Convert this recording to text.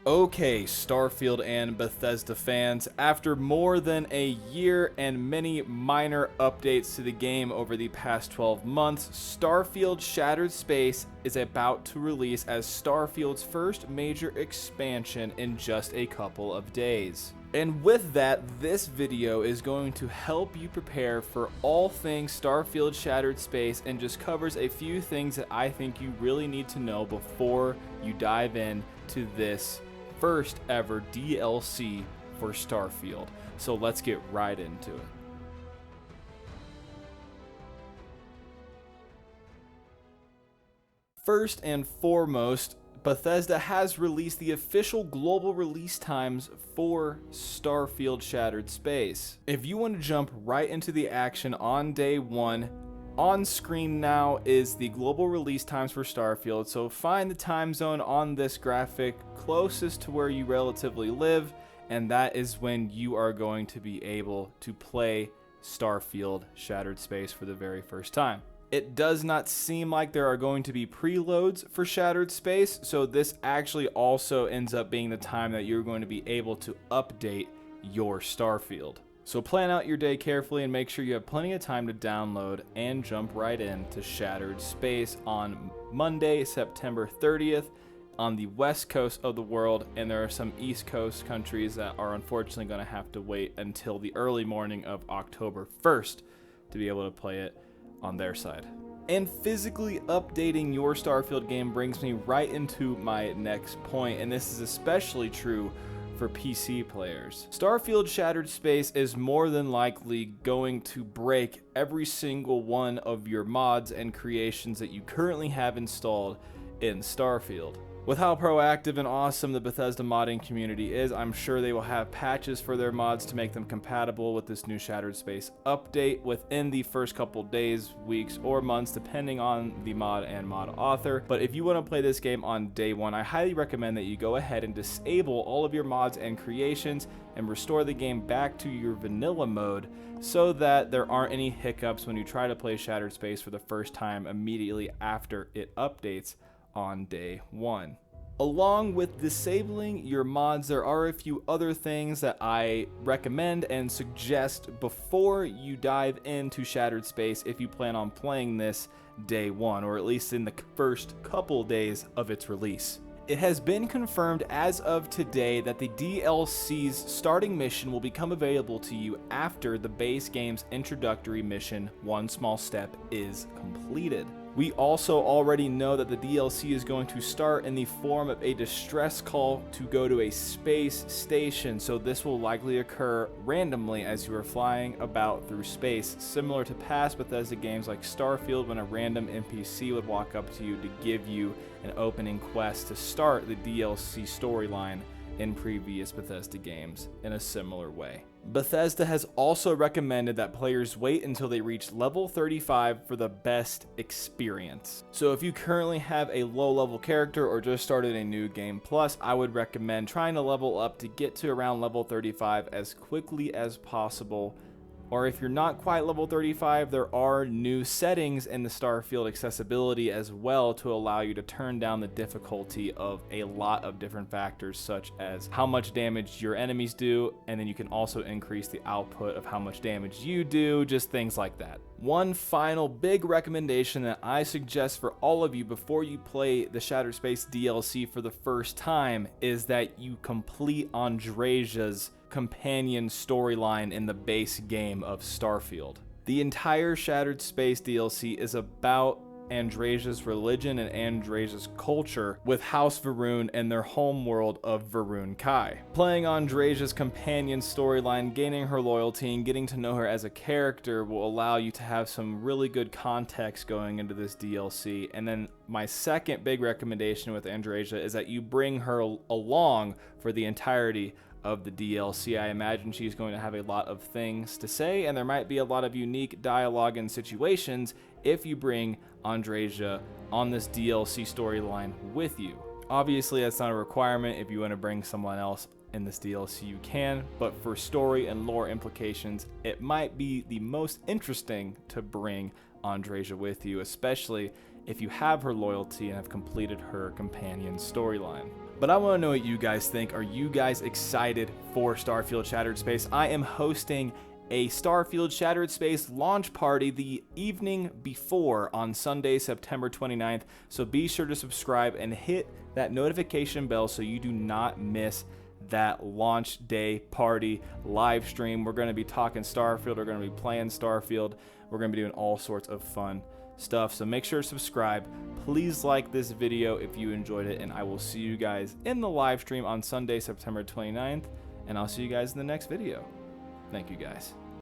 Okay, Starfield and Bethesda fans, after more than a year and many minor updates to the game over the past 12 months, Starfield Shattered Space is about to release as Starfield's first major expansion in just a couple of days. And with that, this video is going to help you prepare for all things Starfield Shattered Space and just covers a few things that I think you really need to know before you dive in to this first ever DLC for Starfield. So let's get right into it. First and foremost, Bethesda has released the official global release times for Starfield Shattered Space. If you want to jump right into the action on day one, on screen now is the global release times for Starfield, so find the time zone on this graphic closest to where you relatively live, and that is when you are going to be able to play Starfield Shattered Space for the very first time. It does not seem like there are going to be preloads for Shattered Space, so this actually also ends up being the time that you're going to be able to update your Starfield. So plan out your day carefully and make sure you have plenty of time to download and jump right into Shattered Space on Monday, September 30th on the west coast of the world, and there are some east coast countries that are unfortunately going to have to wait until the early morning of October 1st to be able to play it on their side. And physically updating your Starfield game brings me right into my next point, and this is especially true for PC players. Starfield Shattered Space is more than likely going to break every single one of your mods and creations that you currently have installed in Starfield. With how proactive and awesome the Bethesda modding community is, I'm sure they will have patches for their mods to make them compatible with this new Shattered Space update within the first couple days, weeks, or months, depending on the mod and mod author. But if you want to play this game on day one, I highly recommend that you go ahead and disable all of your mods and creations and restore the game back to your vanilla mode so that there aren't any hiccups when you try to play Shattered Space for the first time immediately after it updates on day one. Along with disabling your mods, there are a few other things that I recommend and suggest before you dive into Shattered Space if you plan on playing this day one, or at least in the first couple days of its release. It has been confirmed as of today that the DLC's starting mission will become available to you after the base game's introductory mission, One Small Step, is completed. We also already know that the DLC is going to start in the form of a distress call to go to a space station, so this will likely occur randomly as you are flying about through space, similar to past Bethesda games like Starfield, when a random NPC would walk up to you to give you an opening quest to start the DLC storyline in previous Bethesda games in a similar way. Bethesda has also recommended that players wait until they reach level 35 for the best experience. So if you currently have a low level character or just started a new game plus, I would recommend trying to level up to get to around level 35 as quickly as possible. Or if you're not quite level 35, there are new settings in the Starfield accessibility as well to allow you to turn down the difficulty of a lot of different factors, such as how much damage your enemies do, and then you can also increase the output of how much damage you do, just things like that. One final big recommendation that I suggest for all of you before you play the Shattered Space DLC for the first time is that you complete Andresia's companion storyline in the base game of Starfield. The entire Shattered Space DLC is about Andresia's religion and Andresia's culture with House Va'ruun and their homeworld of Va'ruun Kai. Playing Andresia's companion storyline, gaining her loyalty, and getting to know her as a character will allow you to have some really good context going into this DLC. And then my second big recommendation with Andresia is that you bring her along for the entirety of the DLC. I imagine she's going to have a lot of things to say, and there might be a lot of unique dialogue and situations if you bring Andresia on this DLC storyline with you. Obviously, that's not a requirement. If you want to bring someone else in this DLC, you can, but for story and lore implications, it might be the most interesting to bring Andresia with you, especially if you have her loyalty and have completed her companion storyline. But I want to know what you guys think. Are you guys excited for Starfield Shattered Space? I am hosting a Starfield Shattered Space launch party the evening before on Sunday, September 29th. So be sure to subscribe and hit that notification bell so you do not miss that launch day party live stream. We're going to be talking Starfield. We're going to be playing Starfield. We're going to be doing all sorts of fun stuff. So make sure to subscribe. Please like this video if you enjoyed it, and I will see you guys in the live stream on Sunday, September 29th, and I'll see you guys in the next video. Thank you guys.